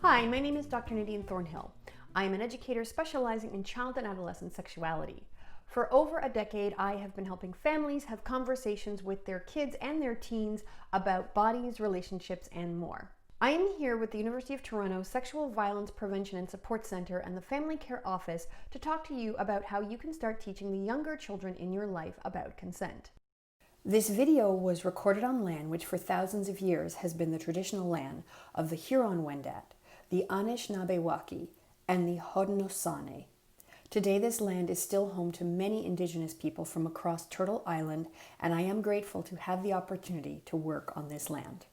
Hi, my name is Dr. Nadine Thornhill. I am an educator specializing in child and adolescent sexuality. For over a decade, I have been helping families have conversations with their kids and their teens about bodies, relationships, and more. I am here with the University of Toronto Sexual Violence Prevention and Support Centre and the Family Care Office to talk to you about how you can start teaching the younger children in your life about consent. This video was recorded on land which for thousands of years has been the traditional land of the Huron-Wendat, the Anishinaabe-Waki, and the Haudenosaunee. Today this land is still home to many Indigenous people from across Turtle Island, and I am grateful to have the opportunity to work on this land.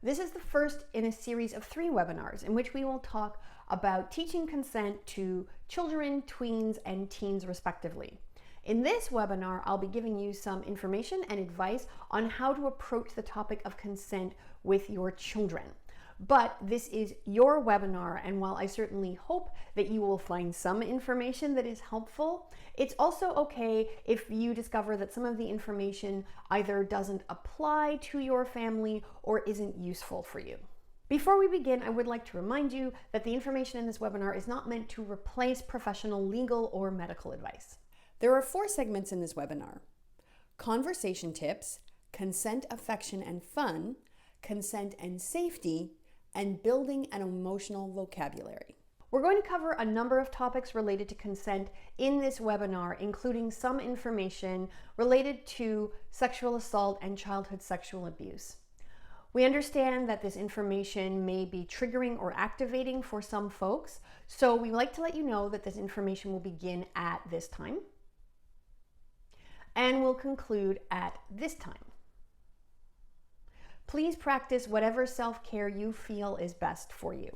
This is the first in a series of 3 webinars in which we will talk about teaching consent to children, tweens, and teens respectively. In this webinar, I'll be giving you some information and advice on how to approach the topic of consent with your children. But this is your webinar, and while I certainly hope that you will find some information that is helpful, it's also okay if you discover that some of the information either doesn't apply to your family or isn't useful for you. Before we begin, I would like to remind you that the information in this webinar is not meant to replace professional legal or medical advice. There are 4 segments in this webinar: conversation tips, consent, affection, and fun, consent and safety, and building an emotional vocabulary. We're going to cover a number of topics related to consent in this webinar, including some information related to sexual assault and childhood sexual abuse. We understand that this information may be triggering or activating for some folks, so we'd like to let you know that this information will begin at this time and will conclude at this time. Please practice whatever self-care you feel is best for you.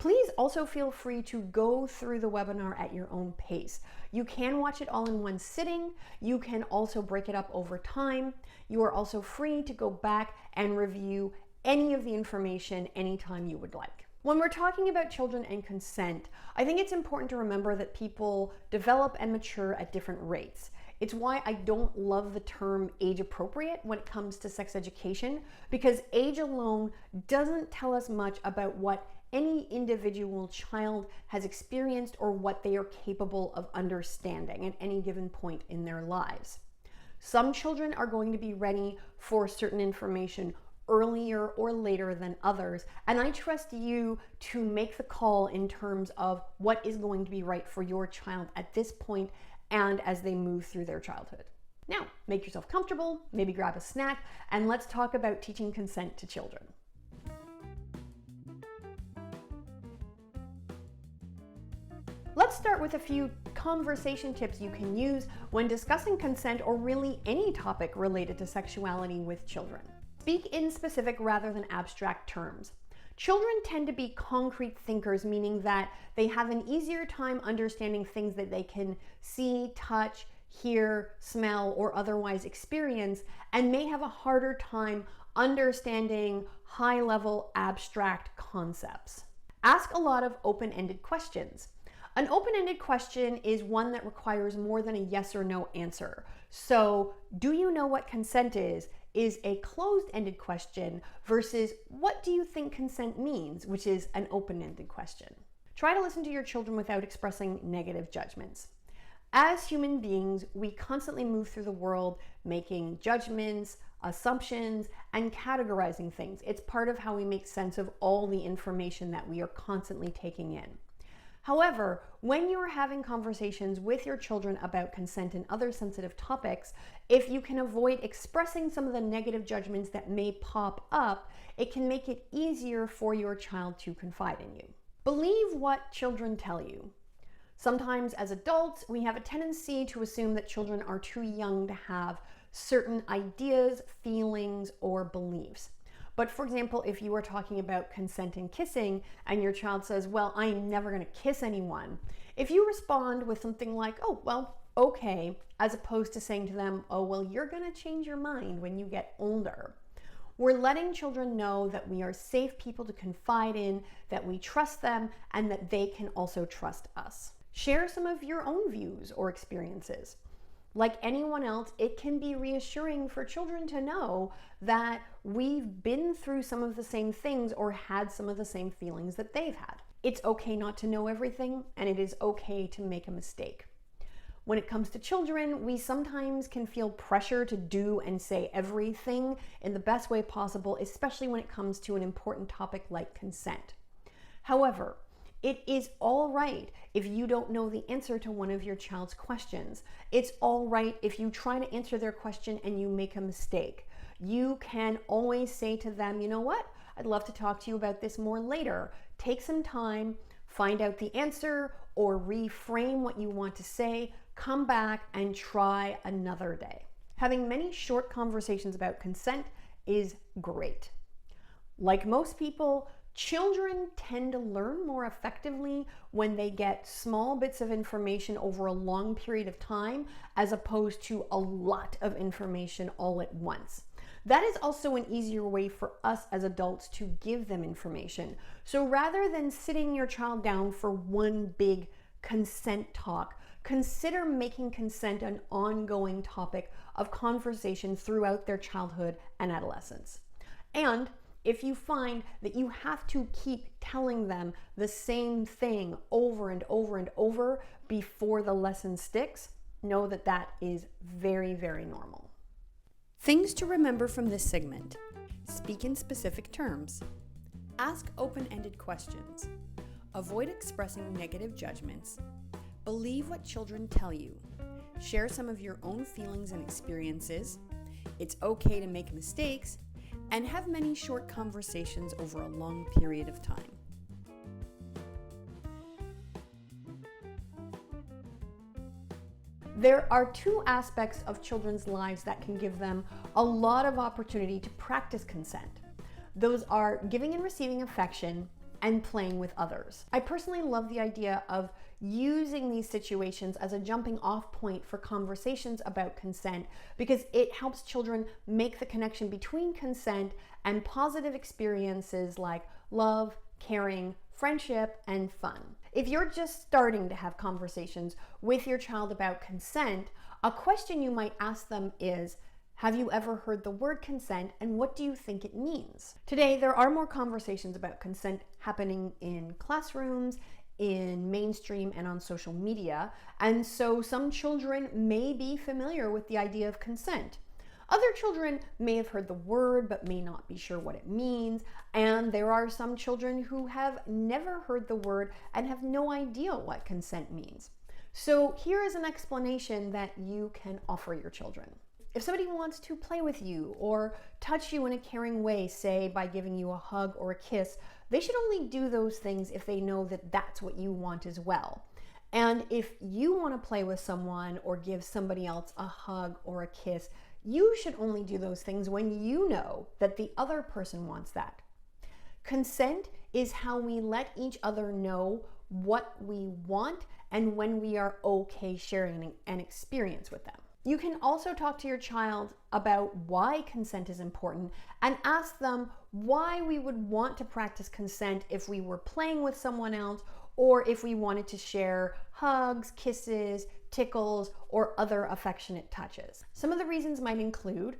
Please also feel free to go through the webinar at your own pace. You can watch it all in one sitting. You can also break it up over time. You are also free to go back and review any of the information anytime you would like. When we're talking about children and consent, I think it's important to remember that people develop and mature at different rates. It's why I don't love the term age appropriate when it comes to sex education, because age alone doesn't tell us much about what any individual child has experienced or what they are capable of understanding at any given point in their lives. Some children are going to be ready for certain information earlier or later than others, and I trust you to make the call in terms of what is going to be right for your child at this point and as they move through their childhood. Now, make yourself comfortable, maybe grab a snack, and let's talk about teaching consent to children. Let's start with a few conversation tips you can use when discussing consent or really any topic related to sexuality with children. Speak in specific rather than abstract terms. Children tend to be concrete thinkers, meaning that they have an easier time understanding things that they can see, touch, hear, smell, or otherwise experience, and may have a harder time understanding high-level abstract concepts. Ask a lot of open-ended questions. An open-ended question is one that requires more than a yes or no answer. So, do you know what consent is a closed-ended question versus what do you think consent means, which is an open-ended question. Try to listen to your children without expressing negative judgments. As human beings, we constantly move through the world making judgments, assumptions, and categorizing things. It's part of how we make sense of all the information that we are constantly taking in. However, when you are having conversations with your children about consent and other sensitive topics, if you can avoid expressing some of the negative judgments that may pop up, it can make it easier for your child to confide in you. Believe what children tell you. Sometimes as adults, we have a tendency to assume that children are too young to have certain ideas, feelings, or beliefs. But for example, if you are talking about consent and kissing and your child says, well, I'm never going to kiss anyone, if you respond with something like, oh, well, okay, as opposed to saying to them, oh, well, you're going to change your mind when you get older, we're letting children know that we are safe people to confide in, that we trust them, and that they can also trust us. Share some of your own views or experiences. Like anyone else, it can be reassuring for children to know that we've been through some of the same things or had some of the same feelings that they've had. It's okay not to know everything, and it is okay to make a mistake. When it comes to children, we sometimes can feel pressure to do and say everything in the best way possible, especially when it comes to an important topic like consent. However, it is all right if you don't know the answer to one of your child's questions. It's all right if you try to answer their question and you make a mistake. You can always say to them, you know what? I'd love to talk to you about this more later. Take some time, find out the answer, or reframe what you want to say, come back and try another day. Having many short conversations about consent is great. Like most people, children tend to learn more effectively when they get small bits of information over a long period of time, as opposed to a lot of information all at once. That is also an easier way for us as adults to give them information. So rather than sitting your child down for one big consent talk, consider making consent an ongoing topic of conversation throughout their childhood and adolescence. And if you find that you have to keep telling them the same thing over and over and over before the lesson sticks, know that that is very, very normal. Things to remember from this segment: speak in specific terms, ask open-ended questions, avoid expressing negative judgments, believe what children tell you, share some of your own feelings and experiences, it's okay to make mistakes, and have many short conversations over a long period of time. There are two aspects of children's lives that can give them a lot of opportunity to practice consent. Those are giving and receiving affection and playing with others. I personally love the idea of using these situations as a jumping off point for conversations about consent, because it helps children make the connection between consent and positive experiences like love, caring, friendship, and fun. If you're just starting to have conversations with your child about consent, a question you might ask them is, have you ever heard the word consent, and what do you think it means? Today, there are more conversations about consent happening in classrooms, in mainstream, and on social media, and so some children may be familiar with the idea of consent. Other children may have heard the word but may not be sure what it means, and there are some children who have never heard the word and have no idea what consent means. So here is an explanation that you can offer your children. If somebody wants to play with you or touch you in a caring way, say by giving you a hug or a kiss, they should only do those things if they know that that's what you want as well. And if you want to play with someone or give somebody else a hug or a kiss, you should only do those things when you know that the other person wants that. Consent is how we let each other know what we want and when we are okay sharing an experience with them. You can also talk to your child about why consent is important and ask them why we would want to practice consent if we were playing with someone else, or if we wanted to share hugs, kisses, tickles, or other affectionate touches. Some of the reasons might include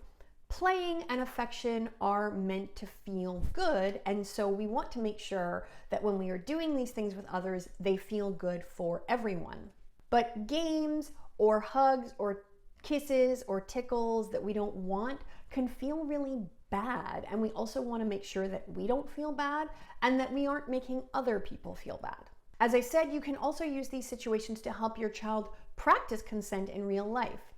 playing and affection are meant to feel good, and so we want to make sure that when we are doing these things with others, they feel good for everyone. But games or hugs or kisses or tickles that we don't want can feel really bad, and we also want to make sure that we don't feel bad and that we aren't making other people feel bad. As I said, you can also use these situations to help your child practice consent in real life.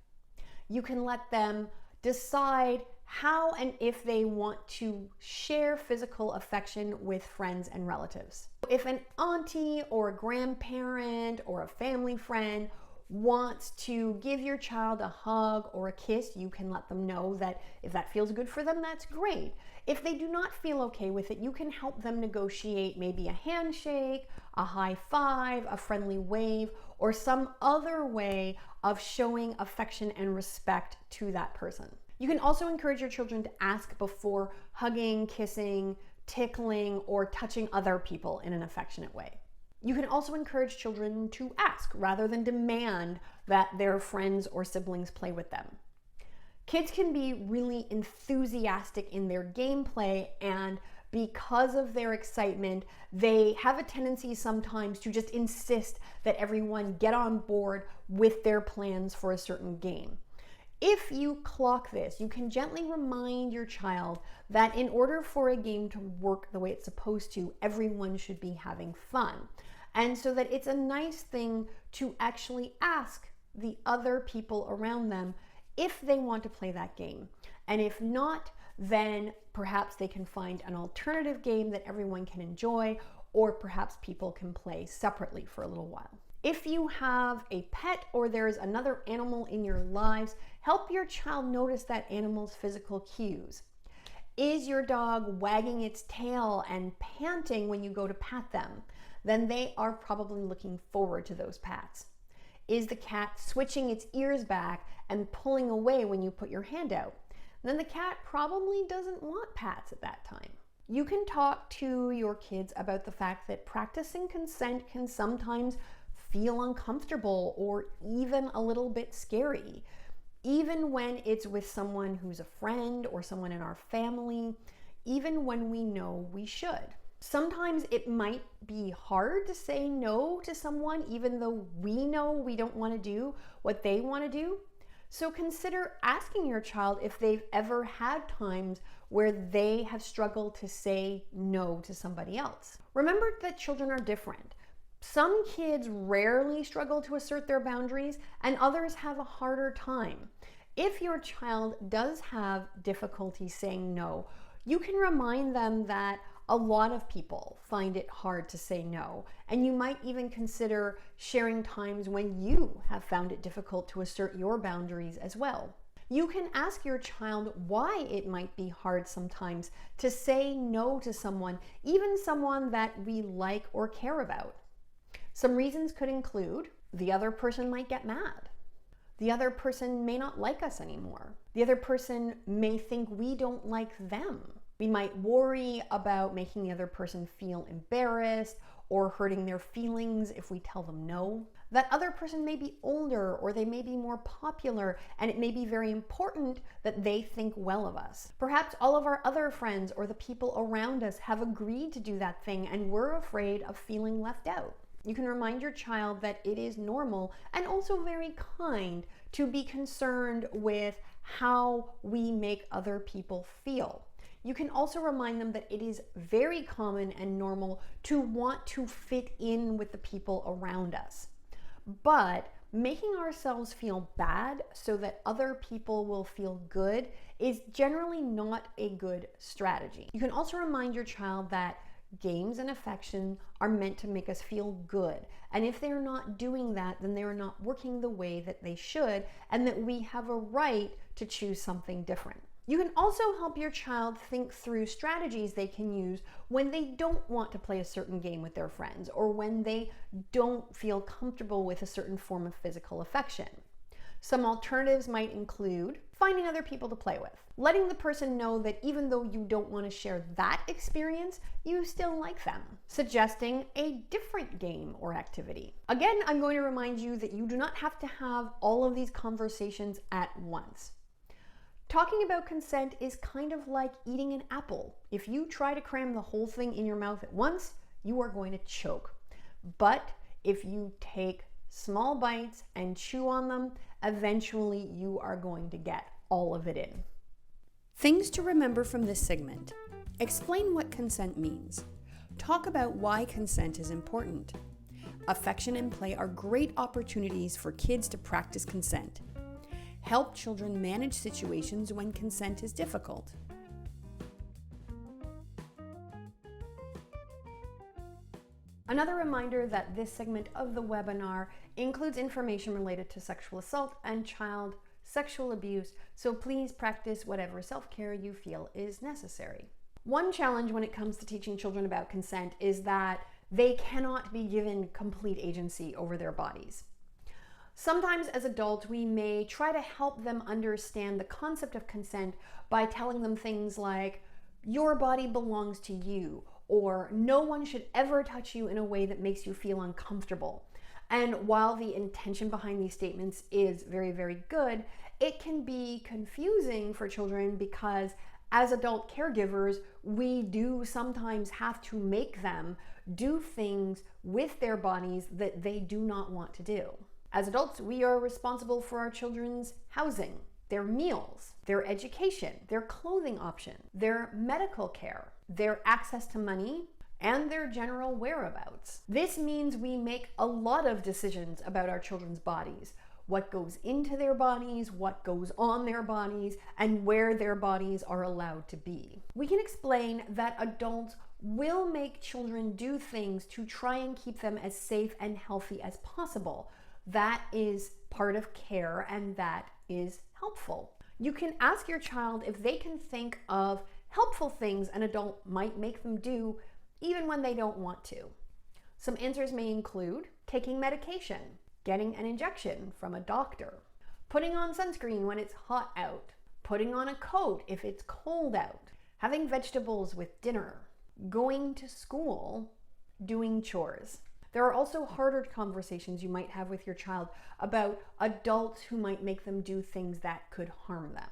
You can let them decide how and if they want to share physical affection with friends and relatives. If an auntie or a grandparent or a family friend wants to give your child a hug or a kiss, you can let them know that if that feels good for them, that's great. If they do not feel okay with it, you can help them negotiate maybe a handshake, a high five, a friendly wave, or some other way of showing affection and respect to that person. You can also encourage your children to ask before hugging, kissing, tickling, or touching other people in an affectionate way. You can also encourage children to ask rather than demand that their friends or siblings play with them. Kids can be really enthusiastic in their gameplay, and because of their excitement, they have a tendency sometimes to just insist that everyone get on board with their plans for a certain game. If you clock this, you can gently remind your child that in order for a game to work the way it's supposed to, everyone should be having fun. And so that it's a nice thing to actually ask the other people around them if they want to play that game. And if not, then perhaps they can find an alternative game that everyone can enjoy, or perhaps people can play separately for a little while. If you have a pet or there's another animal in your lives, help your child notice that animal's physical cues. Is your dog wagging its tail and panting when you go to pat them? Then they are probably looking forward to those pats. Is the cat switching its ears back and pulling away when you put your hand out? Then the cat probably doesn't want pats at that time. You can talk to your kids about the fact that practicing consent can sometimes feel uncomfortable or even a little bit scary, even when it's with someone who's a friend or someone in our family, even when we know we should. Sometimes it might be hard to say no to someone, even though we know we don't want to do what they want to do. So consider asking your child if they've ever had times where they have struggled to say no to somebody else. Remember that children are different. Some kids rarely struggle to assert their boundaries, and others have a harder time. If your child does have difficulty saying no, you can remind them that a lot of people find it hard to say no, and you might even consider sharing times when you have found it difficult to assert your boundaries as well. You can ask your child why it might be hard sometimes to say no to someone, even someone that we like or care about. Some reasons could include the other person might get mad. The other person may not like us anymore. The other person may think we don't like them. We might worry about making the other person feel embarrassed or hurting their feelings if we tell them no. That other person may be older or they may be more popular, and it may be very important that they think well of us. Perhaps all of our other friends or the people around us have agreed to do that thing and we're afraid of feeling left out. You can remind your child that it is normal and also very kind to be concerned with how we make other people feel. You can also remind them that it is very common and normal to want to fit in with the people around us. But making ourselves feel bad so that other people will feel good is generally not a good strategy. You can also remind your child that games and affection are meant to make us feel good. And if they're not doing that, then they're not working the way that they should, and that we have a right to choose something different. You can also help your child think through strategies they can use when they don't want to play a certain game with their friends, or when they don't feel comfortable with a certain form of physical affection. Some alternatives might include finding other people to play with, letting the person know that even though you don't want to share that experience, you still like them, suggesting a different game or activity. Again, I'm going to remind you that you do not have to have all of these conversations at once. Talking about consent is kind of like eating an apple. If you try to cram the whole thing in your mouth at once, you are going to choke. But if you take small bites and chew on them, eventually you are going to get all of it in. Things to remember from this segment. Explain what consent means. Talk about why consent is important. Affection and play are great opportunities for kids to practice consent. Help children manage situations when consent is difficult. Another reminder that this segment of the webinar includes information related to sexual assault and child sexual abuse, so please practice whatever self-care you feel is necessary. One challenge when it comes to teaching children about consent is that they cannot be given complete agency over their bodies. Sometimes as adults, we may try to help them understand the concept of consent by telling them things like, your body belongs to you, or no one should ever touch you in a way that makes you feel uncomfortable. And while the intention behind these statements is very, very good, it can be confusing for children because as adult caregivers, we do sometimes have to make them do things with their bodies that they do not want to do. As adults, we are responsible for our children's housing, their meals, their education, their clothing options, their medical care, their access to money, and their general whereabouts. This means we make a lot of decisions about our children's bodies, what goes into their bodies, what goes on their bodies, and where their bodies are allowed to be. We can explain that adults will make children do things to try and keep them as safe and healthy as possible. That is part of care, and that is helpful. You can ask your child if they can think of helpful things an adult might make them do even when they don't want to. Some answers may include taking medication, getting an injection from a doctor, putting on sunscreen when it's hot out, putting on a coat if it's cold out, having vegetables with dinner, going to school, doing chores. There are also harder conversations you might have with your child about adults who might make them do things that could harm them.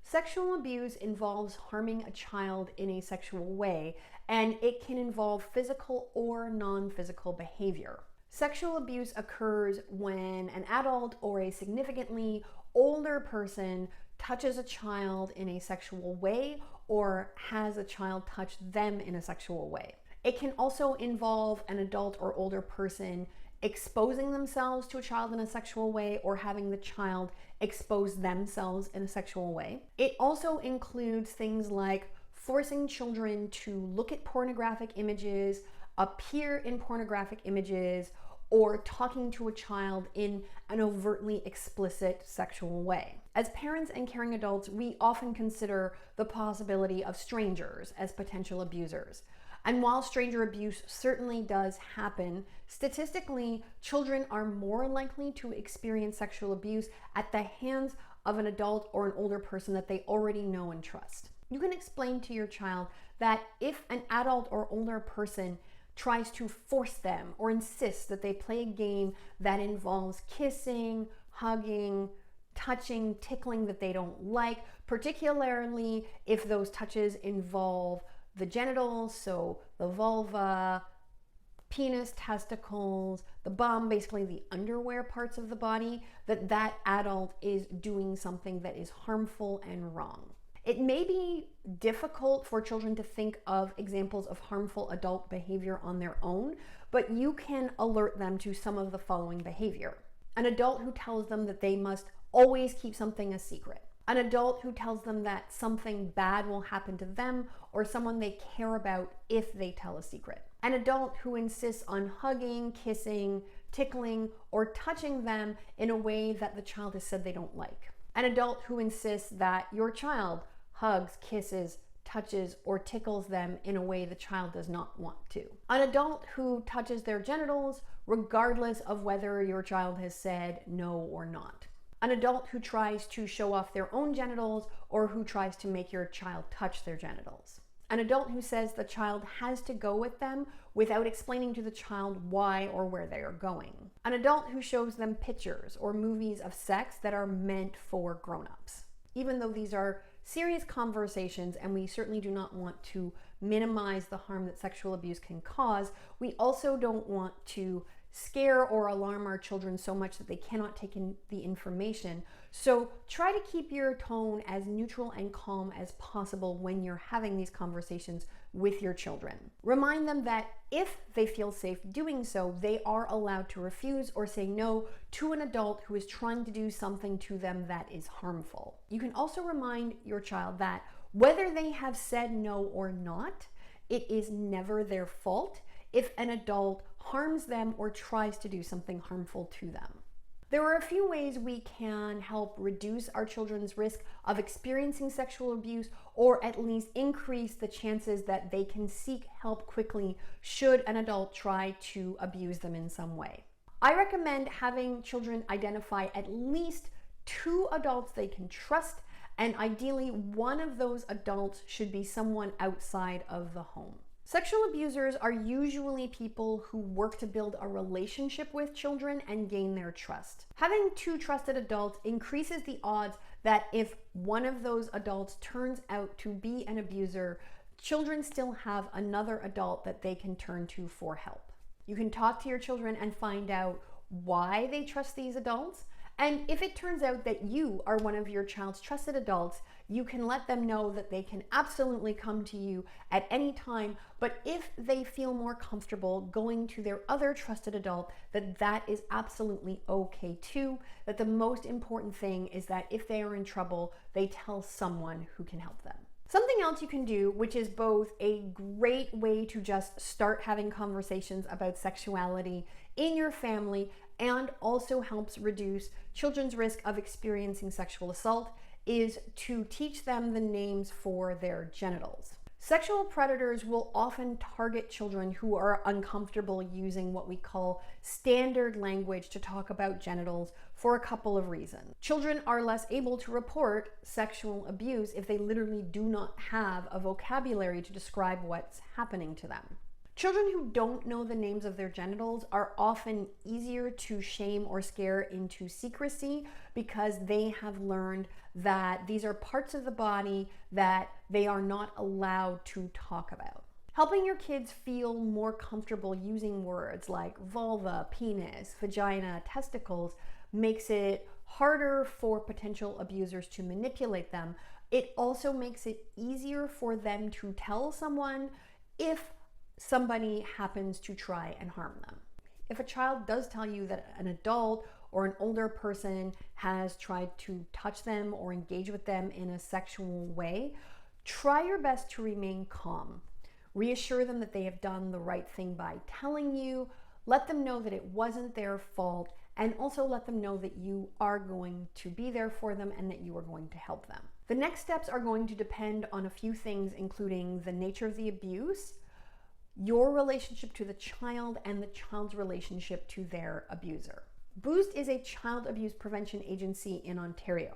Sexual abuse involves harming a child in a sexual way, and it can involve physical or non-physical behavior. Sexual abuse occurs when an adult or a significantly older person touches a child in a sexual way or has a child touch them in a sexual way. It can also involve an adult or older person exposing themselves to a child in a sexual way or having the child expose themselves in a sexual way. It also includes things like forcing children to look at pornographic images, appear in pornographic images, or talking to a child in an overtly explicit sexual way. As parents and caring adults, we often consider the possibility of strangers as potential abusers. And while stranger abuse certainly does happen, statistically, children are more likely to experience sexual abuse at the hands of an adult or an older person that they already know and trust. You can explain to your child that if an adult or older person tries to force them or insist that they play a game that involves kissing, hugging, touching, tickling that they don't like, particularly if those touches involve the genitals, so the vulva, penis, testicles, the bum, basically the underwear parts of the body, that adult is doing something that is harmful and wrong. It may be difficult for children to think of examples of harmful adult behavior on their own, but you can alert them to some of the following behavior. An adult who tells them that they must always keep something a secret. An adult who tells them that something bad will happen to them or someone they care about if they tell a secret. An adult who insists on hugging, kissing, tickling, or touching them in a way that the child has said they don't like. An adult who insists that your child hugs, kisses, touches, or tickles them in a way the child does not want to. An adult who touches their genitals regardless of whether your child has said no or not. An adult who tries to show off their own genitals or who tries to make your child touch their genitals. An adult who says the child has to go with them without explaining to the child why or where they are going. An adult who shows them pictures or movies of sex that are meant for grown-ups. Even though these are serious conversations and we certainly do not want to minimize the harm that sexual abuse can cause, we also don't want to scare or alarm our children so much that they cannot take in the information. So try to keep your tone as neutral and calm as possible when you're having these conversations with your children. Remind them that if they feel safe doing so, they are allowed to refuse or say no to an adult who is trying to do something to them that is harmful. You can also remind your child that whether they have said no or not, it is never their fault if an adult harms them or tries to do something harmful to them. There are a few ways we can help reduce our children's risk of experiencing sexual abuse, or at least increase the chances that they can seek help quickly should an adult try to abuse them in some way. I recommend having children identify at least 2 adults they can trust, and ideally one of those adults should be someone outside of the home. Sexual abusers are usually people who work to build a relationship with children and gain their trust. Having two trusted adults increases the odds that if one of those adults turns out to be an abuser, children still have another adult that they can turn to for help. You can talk to your children and find out why they trust these adults. And if it turns out that you are one of your child's trusted adults, you can let them know that they can absolutely come to you at any time. But if they feel more comfortable going to their other trusted adult, that is absolutely okay too. That the most important thing is that if they are in trouble, they tell someone who can help them. Something else you can do, which is both a great way to just start having conversations about sexuality in your family and also helps reduce children's risk of experiencing sexual assault, is to teach them the names for their genitals. Sexual predators will often target children who are uncomfortable using what we call standard language to talk about genitals for a couple of reasons. Children are less able to report sexual abuse if they literally do not have a vocabulary to describe what's happening to them. Children who don't know the names of their genitals are often easier to shame or scare into secrecy because they have learned that these are parts of the body that they are not allowed to talk about. Helping your kids feel more comfortable using words like vulva, penis, vagina, testicles makes it harder for potential abusers to manipulate them. It also makes it easier for them to tell someone if somebody happens to try and harm them. If a child does tell you that an adult or an older person has tried to touch them or engage with them in a sexual way, try your best to remain calm. Reassure them that they have done the right thing by telling you, let them know that it wasn't their fault, and also let them know that you are going to be there for them and that you are going to help them. The next steps are going to depend on a few things, including the nature of the abuse, your relationship to the child, and the child's relationship to their abuser. Boost is a child abuse prevention agency in Ontario.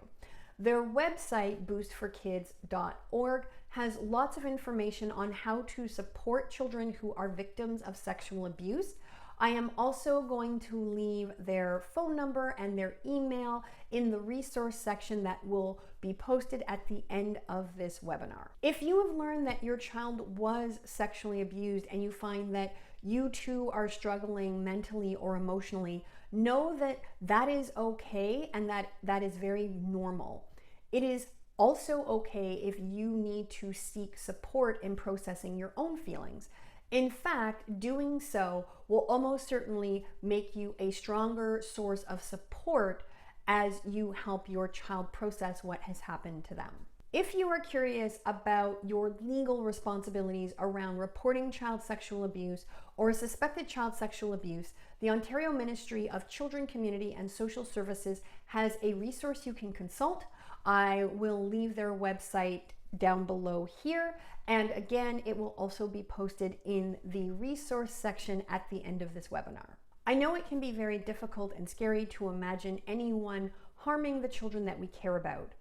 Their website, boostforkids.org, has lots of information on how to support children who are victims of sexual abuse. I am also going to leave their phone number and their email in the resource section that will be posted at the end of this webinar. If you have learned that your child was sexually abused and you find that you too are struggling mentally or emotionally, know that that is okay and that is very normal. It is also okay if you need to seek support in processing your own feelings. In fact, doing so will almost certainly make you a stronger source of support as you help your child process what has happened to them. If you are curious about your legal responsibilities around reporting child sexual abuse or suspected child sexual abuse, the Ontario Ministry of Children, Community and Social Services has a resource you can consult. I will leave their website down below here, and again, it will also be posted in the resource section at the end of this webinar. I know it can be very difficult and scary to imagine anyone harming the children that we care about.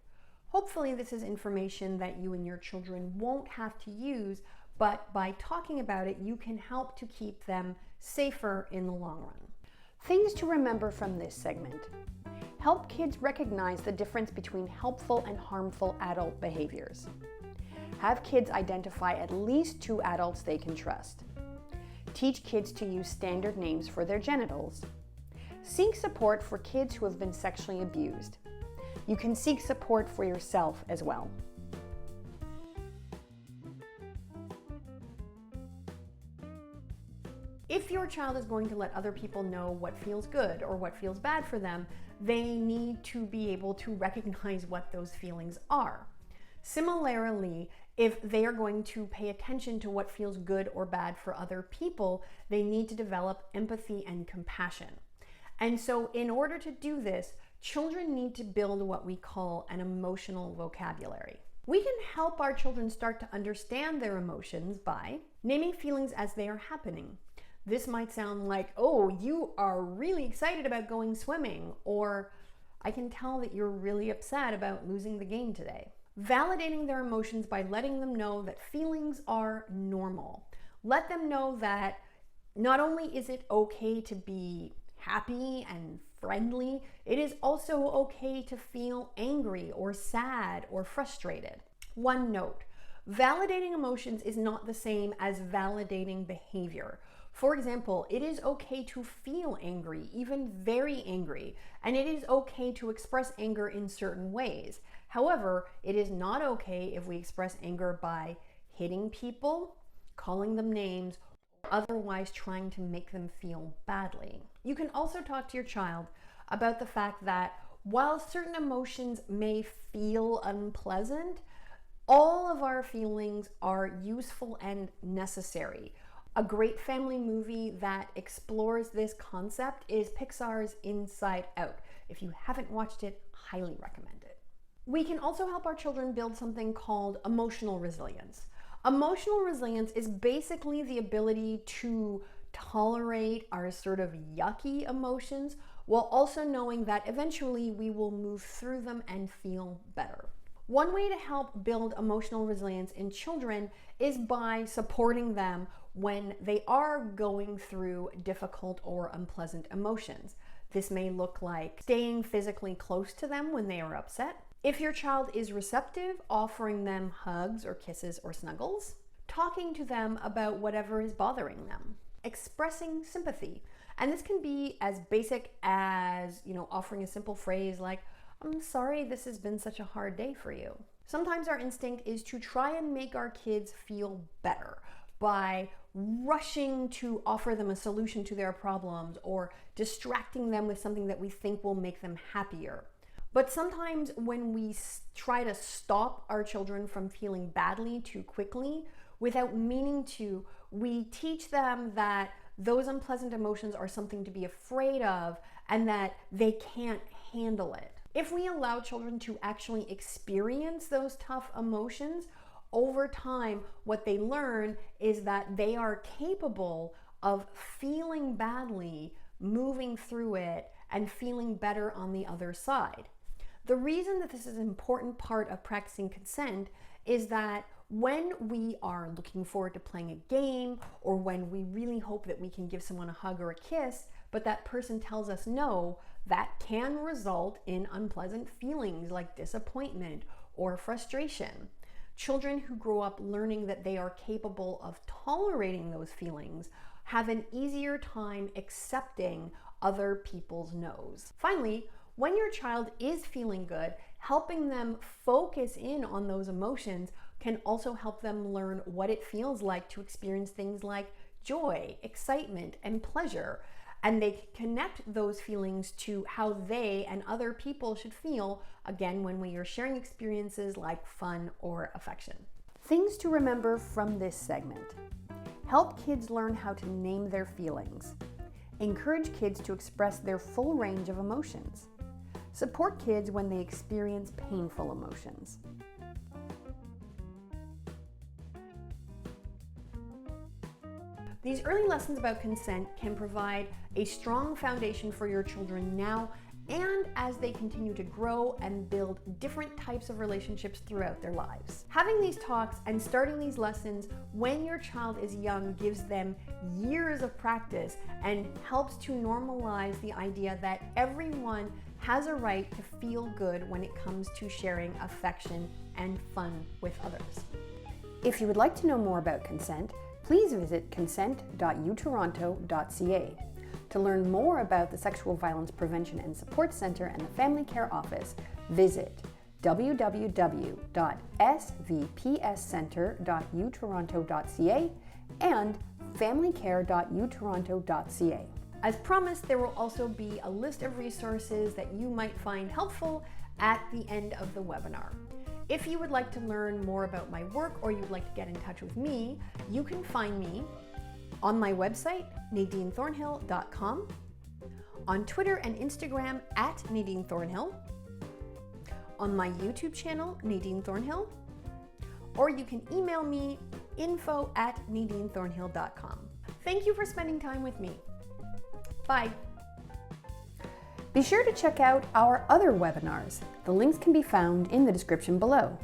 Hopefully this is information that you and your children won't have to use, but by talking about it, you can help to keep them safer in the long run. Things to remember from this segment. Help kids recognize the difference between helpful and harmful adult behaviors. Have kids identify at least 2 adults they can trust. Teach kids to use standard names for their genitals. Seek support for kids who have been sexually abused. You can seek support for yourself as well. If your child is going to let other people know what feels good or what feels bad for them, they need to be able to recognize what those feelings are. Similarly, if they are going to pay attention to what feels good or bad for other people, they need to develop empathy and compassion. And so in order to do this, children need to build what we call an emotional vocabulary. We can help our children start to understand their emotions by naming feelings as they are happening. This might sound like, oh, you are really excited about going swimming, or I can tell that you're really upset about losing the game today. Validating their emotions by letting them know that feelings are normal. Let them know that not only is it okay to be happy and friendly, it is also okay to feel angry or sad or frustrated. One note, validating emotions is not the same as validating behavior. For example, it is okay to feel angry, even very angry, and it is okay to express anger in certain ways. However, it is not okay if we express anger by hitting people, calling them names, or otherwise trying to make them feel badly. You can also talk to your child about the fact that while certain emotions may feel unpleasant, all of our feelings are useful and necessary. A great family movie that explores this concept is Pixar's Inside Out. If you haven't watched it, highly recommend it. We can also help our children build something called emotional resilience. Emotional resilience is basically the ability to tolerate our sort of yucky emotions while also knowing that eventually we will move through them and feel better. One way to help build emotional resilience in children is by supporting them when they are going through difficult or unpleasant emotions. This may look like staying physically close to them when they are upset. If your child is receptive, offering them hugs or kisses or snuggles. Talking to them about whatever is bothering them. Expressing sympathy. And this can be as basic as, offering a simple phrase like, "I'm sorry this has been such a hard day for you." Sometimes our instinct is to try and make our kids feel better by rushing to offer them a solution to their problems or distracting them with something that we think will make them happier. But sometimes when we try to stop our children from feeling badly too quickly, without meaning to, we teach them that those unpleasant emotions are something to be afraid of and that they can't handle it. If we allow children to actually experience those tough emotions, over time, what they learn is that they are capable of feeling badly, moving through it, and feeling better on the other side. The reason that this is an important part of practicing consent is that when we are looking forward to playing a game, or when we really hope that we can give someone a hug or a kiss, but that person tells us no, that can result in unpleasant feelings like disappointment or frustration. Children who grow up learning that they are capable of tolerating those feelings have an easier time accepting other people's no's. Finally, when your child is feeling good, helping them focus in on those emotions can also help them learn what it feels like to experience things like joy, excitement, and pleasure. And they can connect those feelings to how they and other people should feel, again, when we are sharing experiences like fun or affection. Things to remember from this segment. Help kids learn how to name their feelings. Encourage kids to express their full range of emotions. Support kids when they experience painful emotions. These early lessons about consent can provide a strong foundation for your children now and as they continue to grow and build different types of relationships throughout their lives. Having these talks and starting these lessons when your child is young gives them years of practice and helps to normalize the idea that everyone has a right to feel good when it comes to sharing affection and fun with others. If you would like to know more about consent, please visit consent.utoronto.ca. To learn more about the Sexual Violence Prevention and Support Centre and the Family Care Office, visit www.svpscentre.utoronto.ca and familycare.utoronto.ca. As promised, there will also be a list of resources that you might find helpful at the end of the webinar. If you would like to learn more about my work or you'd like to get in touch with me, you can find me on my website, NadineThornhill.com, on Twitter and Instagram at Nadine Thornhill, on my YouTube channel, Nadine Thornhill, or you can email me, info@NadineThornhill.com. Thank you for spending time with me. Bye. Be sure to check out our other webinars. The links can be found in the description below.